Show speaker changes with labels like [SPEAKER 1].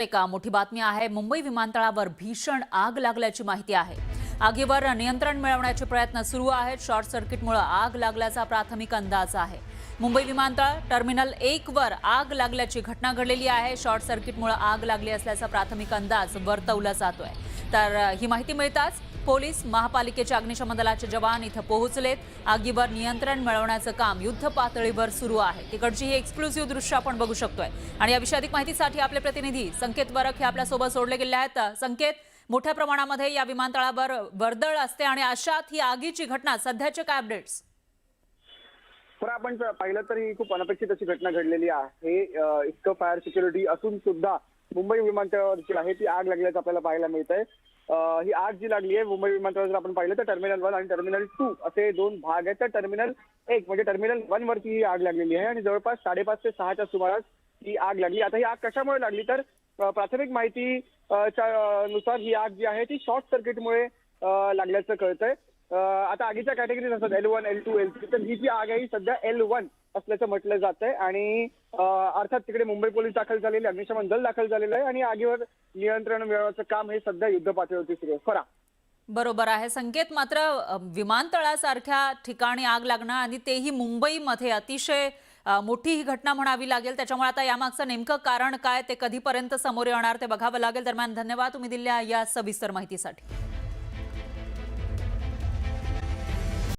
[SPEAKER 1] एका मोठी बातमी आहे। मुंबई विमानतळावर भीषण आग लागल्याची माहिती आहे। आगीवर नियंत्रण मिळवण्याचे प्रयत्न सुरू आहेत। शॉर्ट सर्किटमुळे आग लागल्याचा प्राथमिक अंदाज आहे। मुंबई विमानतळ टर्मिनल 1 वर आग लागल्याची घटना घडलेली आहे। शॉर्ट सर्किटमुळे आग लागली असल्याचा प्राथमिक अंदाज वर्तवला जातोय। तर ही माहिती मिळताच पोलीस, महापालिकेचे अग्निशमन दलाचे जवान इथे पोहोचलेत। आगीवर नियंत्रण मिळवण्याचं काम युद्ध पातळीवर सुरू आहे। तिकडची ही एक्सक्लुसिव्ह दृश्य आपण बघू शकतोय। आणि या विषयाधिक माहितीसाठी आपले प्रतिनिधी संकेत वरख हे आपल्या सोबत जोडले गेले आहेत। संकेत, मोठ्या प्रमाणामध्ये या विमानतळावर वर्दळ असते आणि अशात ही आगीची घटना, सध्याचे काय अपडेट्स?
[SPEAKER 2] तर आपण पाहिलं तर ही खूप अनपेक्षित अशी घटना घडलेली आहे। इतकं फायर सिक्युरिटी असून सुद्धा मुंबई विमानतळावरची आहे ती आग लागल्याचं आपल्याला पाहायला मिळतंय। ही आग जी लागली आहे मुंबई विमानतळावर आपण पाहिलं तर टर्मिनल 1 आणि टर्मिनल 2 असे दोन भाग आहेत। तर टर्मिनल 1 म्हणजे टर्मिनल 1 वरती ही आग लागलेली आहे आणि जवळपास 5:30 ते 6च्या सुमारास ही आग लागली। आता ही आग कशामुळे लागली तर प्राथमिक माहिती नुसार ही आग जी आहे ती शॉर्ट सर्किटमुळे लागल्याचं कळतंय। आता आगीच्या कॅटेगरीज असतात L1, L2, L3, तर ही जी आग आहे ही सध्या L1 असल्याचं म्हटलं जातंय आणि अर्थात तिकडे मुंबई पोलीस दाखल झालेले, अग्निशमन दल दाखल झालेलं आहे आणि आगीवर नियंत्रण मिळवण्याचं काम हे सध्या युद्ध पातळीवरती सुरू आहे। खरा
[SPEAKER 1] बरोबर आहे संकेत, मात्र विमानतळासारख्या ठिकाणी आग लागणं आणि तेही मुंबईमध्ये अतिशय मोठी ही घटना म्हणावी लागेल। त्याच्यामुळे आता यामागचं नेमकं कारण काय ते कधीपर्यंत समोर येणार ते बघावं लागेल। दरम्यान धन्यवाद तुम्ही दिलेल्या या सविस्तर माहितीसाठी।